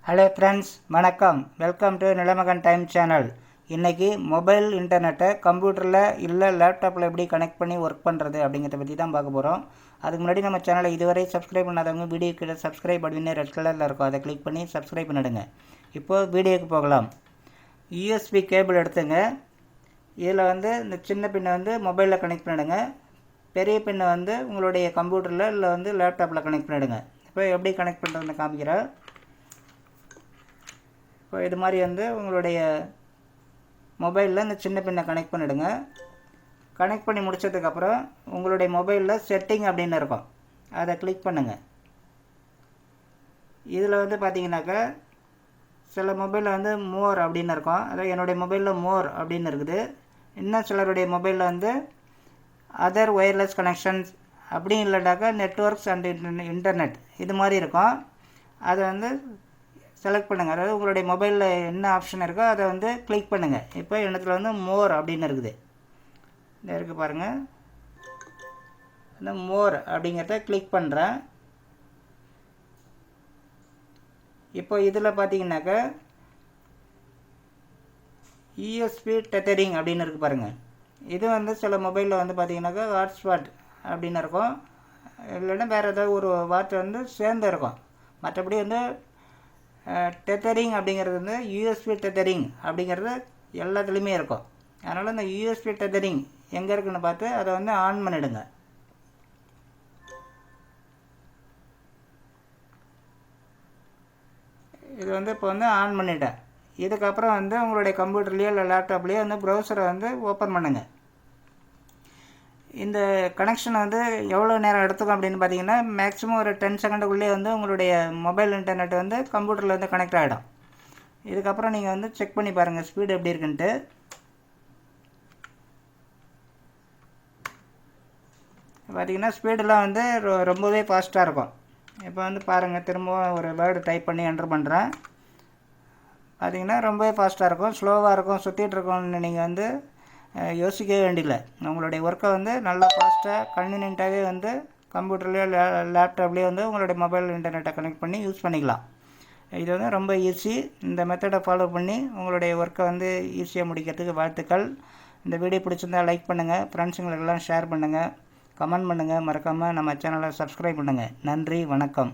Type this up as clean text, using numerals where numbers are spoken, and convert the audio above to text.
Hello friends, வணக்கம். Welcome to Nilamagan time channel. இன்றைக்கி mobile இன்டர்நெட்டை கம்ப்யூட்டரில் இல்லை லேப்டாப்பில் எப்படி கனெக்ட் பண்ணி ஒர்க் பண்ணுறது அப்படிங்கிறத பற்றி தான் பார்க்க போகிறோம். அதுக்கு முன்னாடி நம்ம சேனலை இதுவரை சப்ஸ்கிரைப் பண்ணாதவங்க வீடியோ கிட்ட சப்ஸ்கிரைப் அப்படின்னு ரெட் கலரில் இருக்கும், அதை கிளிக் பண்ணி சப்ஸ்கிரைப் பண்ணிடுங்க. இப்போது வீடியோக்கு போகலாம். யூஎஸ்பி கேபிள் எடுத்துங்க. இதில் இந்த சின்ன பின்னை மொபைலில் கனெக்ட் பண்ணிவிடுங்க. பெரிய பின்னை உங்களுடைய கம்ப்யூட்டரில் இல்லை லேப்டாப்பில் கனெக்ட் பண்ணிவிடுங்க. இப்போ எப்படி கனெக்ட் பண்ணுறதுன்னு காமிக்கிறேன். இப்போ இது மாதிரி உங்களுடைய மொபைலில் இந்த சின்ன பின்னை கனெக்ட் பண்ணிவிடுங்க. கனெக்ட் பண்ணி முடித்ததுக்கப்புறம் உங்களுடைய மொபைலில் செட்டிங் அப்படின்னு இருக்கும், அதை கிளிக் பண்ணுங்கள். இதில் பார்த்தீங்கன்னாக்கா சில மொபைலில் மோர் அப்படின்னு இருக்கும். அதாவது என்னுடைய மொபைலில் மோர் அப்படின்னு இருக்குது. இன்னும் சிலருடைய மொபைலில் அதர் ஒயர்லெஸ் கனெக்ஷன்ஸ் அப்படி இல்லைனாக்கா நெட்ஒர்க்ஸ் அண்ட் இன்டர்நெட் இது மாதிரி இருக்கும். அதை செலக்ட் பண்ணுங்கள். அதாவது உங்களுடைய மொபைலில் என்ன ஆப்ஷன் இருக்கோ அதை கிளிக் பண்ணுங்கள். இப்போ இடத்துல மோர் அப்படின்னு இருக்குது. இந்த இருக்குது பாருங்கள், இந்த மோர் அப்படிங்கிறத கிளிக் பண்ணுறேன். இப்போ இதில் பார்த்தீங்கன்னாக்கா யூஎஸ்பி டெத்தரிங் அப்படின்னு இருக்குது பாருங்கள். இது சில மொபைலில் பார்த்தீங்கன்னாக்கா ஹாட்ஸ்பாட் அப்படின்னு இருக்கும். இல்லைன்னா வேறு ஏதாவது ஒரு வார்த்தை சேர்ந்து இருக்கும். மற்றபடி டெத்தரிங் அப்படிங்கிறது யூஎஸ்பி டெத்தரிங் அப்படிங்கிறது எல்லாத்துலேயுமே இருக்கும். அதனால் இந்த யூஎஸ்பி டெத்தரிங் எங்கே இருக்குன்னு பார்த்து அதை ஆன் பண்ணிவிடுங்க. இது இப்போ ஆன் பண்ணிட்டேன். இதுக்கப்புறம் உங்களுடைய கம்ப்யூட்டர்லேயோ இல்லை லேப்டாப்லேயோ ப்ரௌசரை ஓப்பன் பண்ணுங்கள். இந்த கனெக்ஷன் எவ்வளோ நேரம் எடுத்துக்கும் அப்படின்னு பார்த்தீங்கன்னா மேக்ஸிமம் ஒரு 10 செகண்டுக்குள்ளே உங்களுடைய மொபைல் இன்டர்நெட் கம்ப்யூட்டரில் கனெக்ட் ஆகிடும். இதுக்கப்புறம் நீங்கள் செக் பண்ணி பாருங்கள் ஸ்பீடு எப்படி இருக்குன்ட்டு. பார்த்தீங்கன்னா ஸ்பீடெலாம் ரொம்பவே ஃபாஸ்ட்டாக இருக்கும். இப்போ பாருங்கள், திரும்பவும் ஒரு வேர்டு டைப் பண்ணி என்டர் பண்ணுறேன். பார்த்தீங்கன்னா ரொம்பவே ஃபாஸ்ட்டாக இருக்கும். ஸ்லோவாக இருக்கும், சுற்றிட்டு இருக்கோம்னு நீங்கள் யோசிக்கவே வேண்டியதில்லை. உங்களுடைய ஒர்க்கை நல்லா ஃபாஸ்ட்டாக கன்வீனியண்ட்டாகவே கம்ப்யூட்டர்லேயோ லேப்டாப்லேயோ உங்களுடைய மொபைல் இன்டர்நெட்டை கனெக்ட் பண்ணி யூஸ் பண்ணிக்கலாம். இது ரொம்ப ஈஸி. இந்த மெத்தடை ஃபாலோ பண்ணி உங்களுடைய ஒர்க்கை ஈஸியாக முடிக்கிறதுக்கு வாழ்த்துக்கள். இந்த வீடியோ பிடிச்சிருந்தால் லைக் பண்ணுங்கள், ஃப்ரெண்ட்ஸுங்களுக்கெல்லாம் ஷேர் பண்ணுங்கள், கமெண்ட் பண்ணுங்கள், மறக்காமல் நம்ம சேனலை சப்ஸ்கிரைப் பண்ணுங்கள். நன்றி, வணக்கம்.